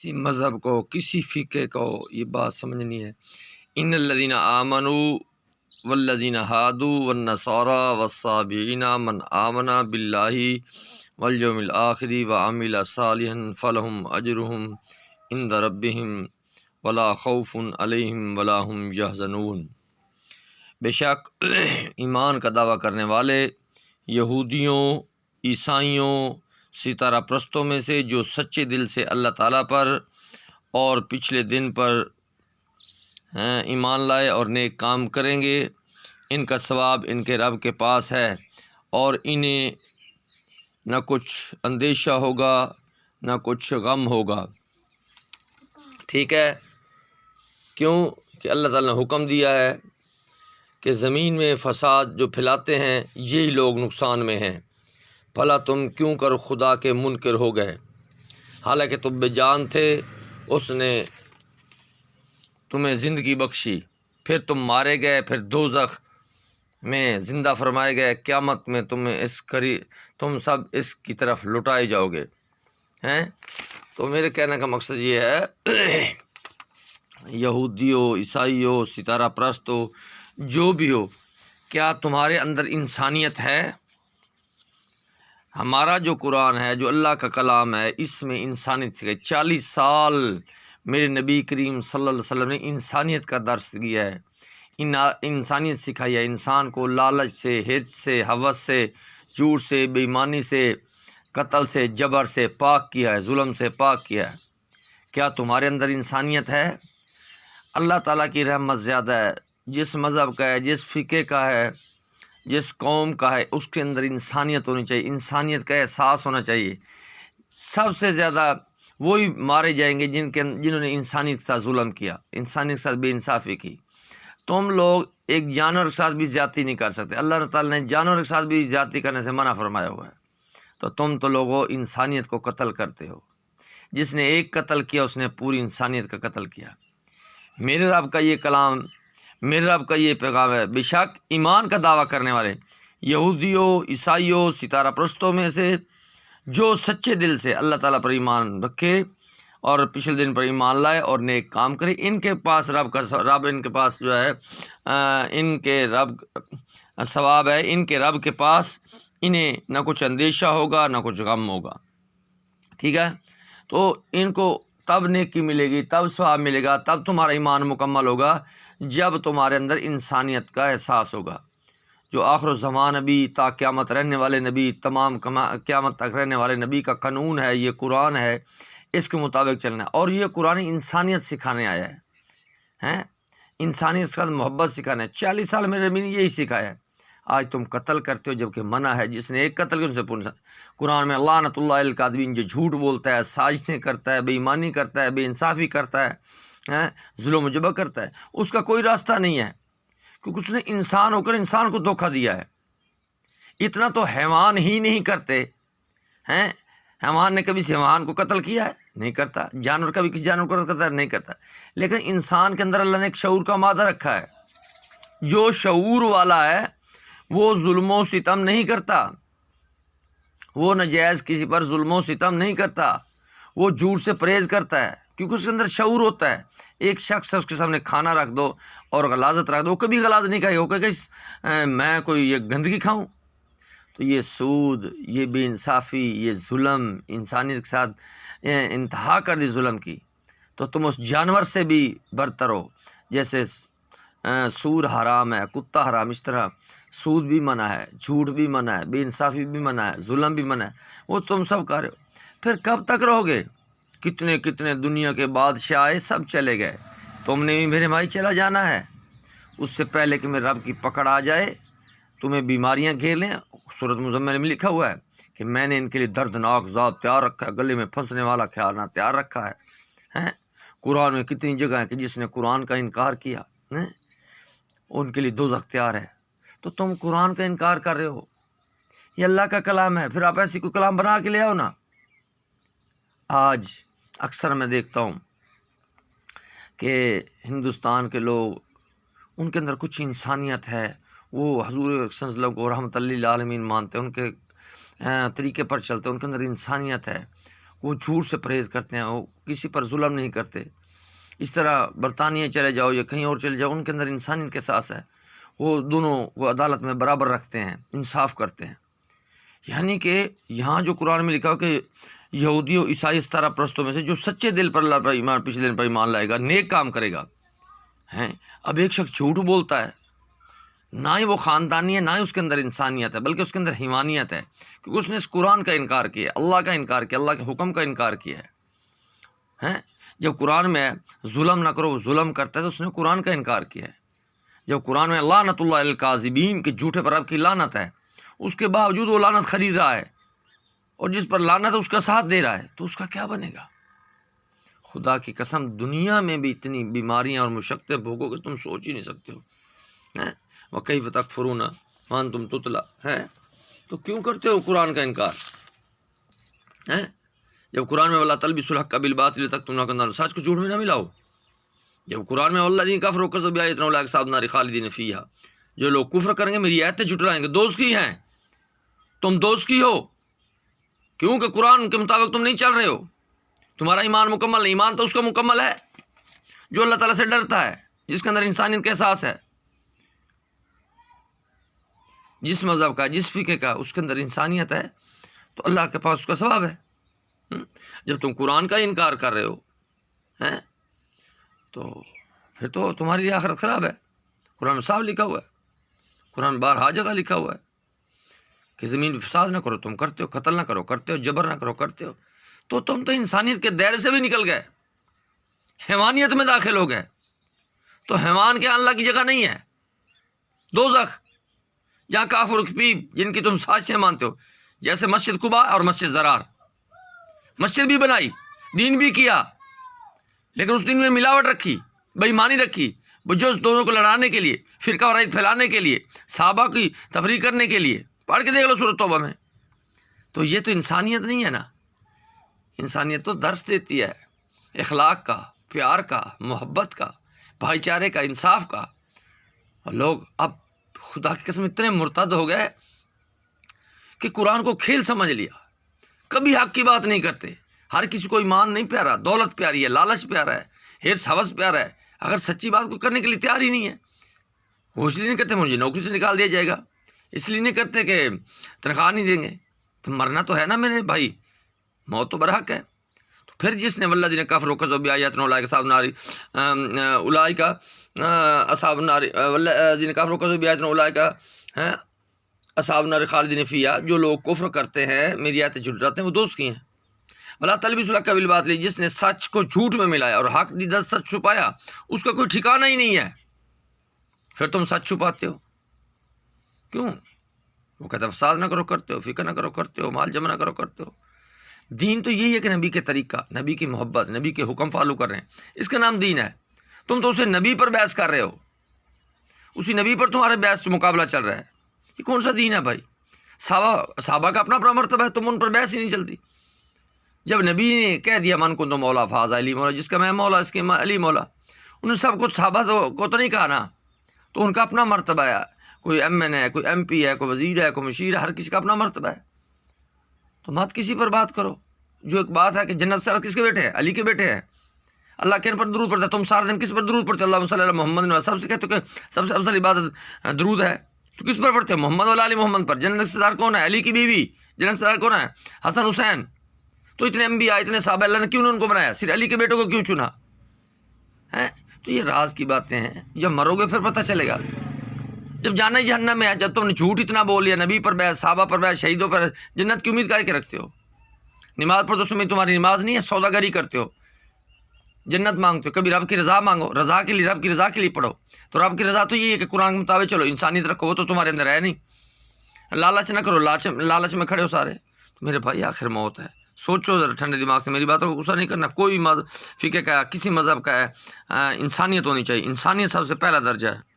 کسی مذہب کو، کسی فقہ کو یہ بات سمجھنی ہے۔ ان الذین آمنوا والذین ہادوا والنصارى والصابئین من آمن باللہ والیوم الآخر وعمل صالحا فلہم اجرہم عند ربہم ولا خوف علیہم ولا هم یحزنون۔ بے شک ایمان کا دعویٰ کرنے والے یہودیوں، عیسائیوں، ستارہ پرستوں میں سے جو سچے دل سے اللہ تعالیٰ پر اور پچھلے دن پر ایمان لائے اور نیک کام کریں گے، ان کا ثواب ان کے رب کے پاس ہے اور انہیں نہ کچھ اندیشہ ہوگا نہ کچھ غم ہوگا۔ ٹھیک ہے، کیوں کہ اللہ تعالیٰ نے حکم دیا ہے کہ زمین میں فساد جو پھیلاتے ہیں یہی لوگ نقصان میں ہیں، بھلا تم کیوں کر خدا کے منکر ہو گئے، حالانکہ تم بے جان تھے، اس نے تمہیں زندگی بخشی، پھر تم مارے گئے، پھر دوزخ میں زندہ فرمائے گئے، قیامت میں تم سب اس کی طرف لٹائے جاؤ گے۔ تو میرے کہنے کا مقصد یہ ہے، یہودیوں، عیسائیوں، ستارہ پرستوں، جو بھی ہو، کیا تمہارے اندر انسانیت ہے؟ ہمارا جو قرآن ہے، جو اللہ کا کلام ہے، اس میں انسانیت سکھائی۔ 40 سال میرے نبی کریم صلی اللہ علیہ وسلم نے انسانیت کا درس دیا ہے، انسانیت سکھائی ہے، انسان کو لالچ سے، حرص سے، ہوس سے، جھوٹ سے، بے ایمانی سے، قتل سے، جبر سے پاک کیا ہے، ظلم سے پاک کیا ہے۔ کیا تمہارے اندر انسانیت ہے؟ اللہ تعالیٰ کی رحمت زیادہ ہے، جس مذہب کا ہے، جس فقہ کا ہے، جس قوم کا ہے، اس کے اندر انسانیت ہونی چاہیے، انسانیت کا احساس ہونا چاہیے۔ سب سے زیادہ وہی مارے جائیں گے جنہوں نے انسانیت کے ساتھ ظلم کیا، انسانیت کے ساتھ بے انصافی کی۔ تم لوگ ایک جانور کے ساتھ بھی زیادتی نہیں کر سکتے، اللہ تعالیٰ نے جانور کے ساتھ بھی زیادتی کرنے سے منع فرمایا ہوا ہے، تو لوگوں انسانیت کو قتل کرتے ہو۔ جس نے ایک قتل کیا اس نے پوری انسانیت کا قتل کیا۔ میرے رب کا یہ کلام، میرے رب کا یہ پیغام ہے، بے شک ایمان کا دعویٰ کرنے والے یہودیوں، عیسائیوں، ستارہ پرستوں میں سے جو سچے دل سے اللہ تعالیٰ پر ایمان رکھے اور پچھلے دن پر ایمان لائے اور نیک کام کرے، ان کے پاس رب ان کے پاس جو ہے ان کے رب ثواب ہے، ان کے رب کے پاس انہیں نہ کچھ اندیشہ ہوگا نہ کچھ غم ہوگا۔ ٹھیک ہے، تو ان کو تب نیکی ملے گی، تب ثواب ملے گا، تب تمہارا ایمان مکمل ہوگا جب تمہارے اندر انسانیت کا احساس ہوگا۔ جو آخر الزمان نبی، تا قیامت رہنے والے نبی، تمام قیامت تک رہنے والے نبی کا قانون ہے، یہ قرآن ہے، اس کے مطابق چلنا ہے۔ اور یہ قرآن انسانیت سکھانے آیا ہے، انسانیت کے ساتھ محبت سکھانا ہے۔ 40 سال میرے نبی نے یہی سکھایا ہے۔ آج تم قتل کرتے ہو جبکہ منع ہے، جس نے ایک قتل کیا ان سے پوچھا۔ قرآن میں لعنت اللہ علی الکاذبین، جو جھوٹ بولتا ہے، سازشیں کرتا ہے، بے ایمانی کرتا ہے، بے انصافی کرتا ہے، ظلم و جبر کرتا ہے، اس کا کوئی راستہ نہیں ہے، کیونکہ اس نے انسان ہو کر انسان کو دھوکہ دیا ہے۔ اتنا تو حیوان ہی نہیں کرتے ہیں، حیوان نے کبھی حیوان کو قتل کیا ہے؟ نہیں کرتا۔ جانور کبھی کسی جانور کو قتل نہیں کرتا۔ لیکن انسان کے اندر اللہ نے ایک شعور کا مادہ رکھا ہے، جو شعور والا ہے وہ ظلم و ستم نہیں کرتا، وہ ناجائز کسی پر ظلم و ستم نہیں کرتا، وہ جھوٹ سے پرہیز کرتا ہے، کیونکہ اس کے اندر شعور ہوتا ہے۔ ایک شخص اس کے سامنے کھانا رکھ دو اور غلاظت رکھ دو، وہ کبھی غلاظت نہیں کہے گا، وہ کہے گا میں کوئی یہ گندگی کھاؤں؟ تو یہ سود، یہ بے انصافی، یہ ظلم، انسانیت کے ساتھ انتہا کر دی ظلم کی، تو تم اس جانور سے بھی برتر ہو۔ جیسے سور حرام ہے، کتا حرام، اس طرح سود بھی منع ہے، جھوٹ بھی منع ہے، بے انصافی بھی منع ہے، ظلم بھی منع ہے، وہ تم سب کر رہے ہو۔ پھر کب تک رہو گے؟ کتنے کتنے دنیا کے بادشاہ آئے، سب چلے گئے، تم نے بھی میرے بھائی چلا جانا ہے۔ اس سے پہلے کہ میرے رب کی پکڑ آ جائے، تمہیں بیماریاں گھیر لیں۔ سورۃ مزمل میں لکھا ہوا ہے کہ میں نے ان کے لیے دردناک عذاب تیار رکھا ہے، گلے میں پھنسنے والا کھیلنا تیار رکھا ہے۔ قرآن میں کتنی جگہ ہے کہ جس نے قرآن کا انکار کیا ان کے لیے دوزخ تیار ہے۔ تو تم قرآن کا انکار کر رہے ہو، یہ اللہ کا کلام ہے، پھر آپ ایسی کوئی کلام بنا کے لے آؤ نا۔ آج اکثر میں دیکھتا ہوں کہ ہندوستان کے لوگ، ان کے اندر کچھ انسانیت ہے، وہ حضور صلی اللہ علیہ وسلم کو رحمت للعالمین مانتے ہیں، ان کے طریقے پر چلتے ہیں، ان کے اندر انسانیت ہے، وہ جھوٹ سے پرہیز کرتے ہیں، وہ کسی پر ظلم نہیں کرتے۔ اس طرح برطانیہ چلے جاؤ یا کہیں اور چلے جاؤ، ان کے اندر انسانیت کے احساس ہے، وہ دونوں کو عدالت میں برابر رکھتے ہیں، انصاف کرتے ہیں۔ یعنی کہ یہاں جو قرآن میں لکھا ہو کہ یہودیوں عیسائی ستارہ پرستوں میں سے جو سچے دل پر اللہ پر ایمان، پچھلے دن پر ایمان لائے گا، نیک کام کرے گا ہیں۔ اب ایک شخص جھوٹ بولتا ہے، نہ ہی وہ خاندانی ہے، نہ ہی اس کے اندر انسانیت ہے، بلکہ اس کے اندر حیوانیت ہے، کیونکہ اس نے اس قرآن کا انکار کیا، اللہ کا انکار کیا، اللہ کے حکم کا انکار کیا ہے۔ جب قرآن میں ظلم نہ کرو، وہ ظلم کرتا ہے، تو اس نے قرآن کا انکار کیا ہے۔ جب قرآن میں لعنت اللہ علی الکاذبین کہ جھوٹے پر آپ کی لعنت ہے، اس کے باوجود وہ لعنت خرید رہا ہے، اور جس پر لعنت ہے اس کا ساتھ دے رہا ہے، تو اس کا کیا بنے گا؟ خدا کی قسم، دنیا میں بھی اتنی بیماریاں اور مشقتیں بھوگو کہ تم سوچ ہی نہیں سکتے ہو۔ وَكَيْفَ تَكْفُرُونَ وَأَنْتُمْ تُتْلَىٰ ہے، تو کیوں کرتے ہو قرآن کا انکار؟ جب قرآن میں وَلَا تَلْبِسُوا الْحَقَّ بِالْبَاطِلِ تَكْتُمُوا الْحَقَّ، سچ کو جھوٹ میں نہ ملاؤ۔ جب قرآن میں وَالَّذِينَ كَفَرُوا وَكَذَّبُوا بِآيَاتِنَا أُولَٰئِكَ أَصْحَابُ النَّارِ خَالِدِينَ فِيهَا، جو لوگ کفر کریں گے، میری آیتیں جھٹلائیں گے، دوست کی ہیں، تم دوست کی ہو، کیونکہ قرآن کے مطابق تم نہیں چل رہے ہو، تمہارا ایمان مکمل نہیں۔ ایمان تو اس کا مکمل ہے جو اللہ تعالیٰ سے ڈرتا ہے، جس کے اندر انسانیت کا احساس ہے، جس مذہب کا، جس فقہ کا اس کے اندر انسانیت ہے، تو اللہ کے پاس اس کا ثواب ہے۔ جب تم قرآن کا انکار کر رہے ہو تو پھر تو تمہاری آخرت خراب ہے۔ قرآن میں صاف لکھا ہوا ہے، قرآن بارہا جگہ لکھا ہوا ہے کہ زمین میں فساد نہ کرو، تم کرتے ہو، قتل نہ کرو کرتے ہو، جبر نہ کرو کرتے ہو، تو تم تو انسانیت کے دائرے سے بھی نکل گئے، حیوانیت میں داخل ہو گئے۔ تو حیوان کے اللہ کی جگہ نہیں ہے دوزخ، جہاں کافر خبیب جن کی تم سازشیں مانتے ہو، جیسے مسجد قباء اور مسجد ضرار، مسجد بھی بنائی، دین بھی کیا، لیکن اس دین میں ملاوٹ رکھی، بے ایمانی رکھی، بجوز دونوں کو لڑانے کے لیے، فرقہ وارائیت پھیلانے کے لیے، صحابہ کی تفریق کرنے کے لیے۔ پڑھ کے دیکھ لو سورۃ توبہ میں۔ تو یہ تو انسانیت نہیں ہے نا۔ انسانیت تو درس دیتی ہے اخلاق کا، پیار کا، محبت کا، بھائی چارے کا، انصاف کا۔ اور لوگ اب خدا کی قسم اتنے مرتد ہو گئے کہ قرآن کو کھیل سمجھ لیا، کبھی حق کی بات نہیں کرتے۔ ہر کسی کو ایمان نہیں پیارا، دولت پیاری ہے، لالچ پیارا ہے، حرص ہوس پیارا ہے، اگر سچی بات کو کرنے کے لیے تیار ہی نہیں ہے۔ وہ اس لیے نہیں کرتے مجھے نوکری سے نکال دیا جائے گا، اس لیے نہیں کرتے کہ تنخواہ نہیں دیں گے۔ تو مرنا تو ہے نا میرے بھائی، موت تو برحق ہے۔ تو پھر جس نے والذین کفروا وکذبوا بآیاتنا اولئک اصحاب النار، اولئک اصحاب النار، والذین کفروا وکذبوا بآیاتنا اولئک اصحاب النار خالدین فیہا، جو لوگ کفر کرتے ہیں، میری آیتیں جھٹلاتے ہیں، وہ دوست کی ہیں۔ ولا تلبسوا الحق بالباطل، جس نے سچ کو جھوٹ میں ملایا اور حق دیدہ سچ چھپایا، اس کا کوئی ٹھکانہ ہی نہیں ہے۔ پھر تم سچ چھپاتے ہو کیوں؟ وہ کہتا ہے فساد نہ کرو کرتے ہو، فکر نہ کرو کرتے ہو، مال جمع نہ کرو کرتے ہو۔ دین تو یہی ہے کہ نبی کے طریقہ، نبی کی محبت، نبی کے حکم فالو کر رہے ہیں، اس کا نام دین ہے۔ تم تو اسے نبی پر بحث کر رہے ہو، اسی نبی پر تمہارے بحث مقابلہ چل رہا ہے۔ یہ کون سا دین ہے بھائی؟ صحابہ کا اپنا مرتبہ ہے، تم ان پر بحث ہی نہیں چلتی۔ جب نبی نے کہہ دیا من کنت مولا فہذا علی مولا، جس کا میں مولا اس کے علی مولا، انہوں نے سب کچھ صحابہ کو تو نہیں کہا نا، تو ان کا اپنا مرتبہ ہے۔ کوئی ایم این ہے، کوئی ایم پی ہے، کوئی وزیر ہے، کوئی مشیر ہے، ہر کسی کا اپنا مرتبہ ہے۔ تو مت کسی پر بات کرو۔ جو ایک بات ہے کہ جنت سے کس کے بیٹے ہیں؟ علی کے بیٹے ہیں۔ اللہ کن پر درود پڑتا ہے؟ تم سارا دن کس پر درود پڑتے ہو؟ اللہم صلی علی محمد، سب سے کہتے ہو کہ سب سے افضل عبادت درود ہے، تو کس پر پڑھتے ہو؟ محمد والا علی محمد پر۔ جنت سے دار کون ہے؟ علی کی بیوی۔ جنت سے دار کون ہے؟ حسن حسین۔ تو اتنے انبیاء، اتنے صحابہ، اللہ نے کیوں ان کو بنایا؟ صرف علی کے بیٹوں کو کیوں چنا ہے؟ تو یہ راز کی باتیں ہیں، جب مرو گے پھر پتہ چلے گا۔ جب جانا ہی جہنم میں ہے، جب تم نے جھوٹ اتنا بول لیا، نبی پر بحث، صحابہ پر بحث، شہیدوں پر، جنت کی امید کر کے رکھتے ہو؟ نماز پڑھ تو سمجھ تمہاری نماز نہیں ہے، سوداگری کرتے ہو، جنت مانگتے ہو۔ کبھی رب کی رضا مانگو، رضا کے لیے، رب کی رضا کے لیے پڑھو۔ تو رب کی رضا تو یہ ہے کہ قرآن کے مطابق چلو، انسانیت رکھو، وہ تو تمہارے اندر ہے نہیں۔ لالچ نہ کرو، لالچ میں کھڑے ہو سارے۔ تو میرے بھائی آخر موت ہے، سوچو ذرا ٹھنڈے دماغ سے، میری باتوں کو غصہ نہیں کرنا۔ کوئی فقہ کا ہے، کسی مذہب کا ہے، انسانیت ہونی چاہیے، انسانیت سب سے پہلا درجہ ہے۔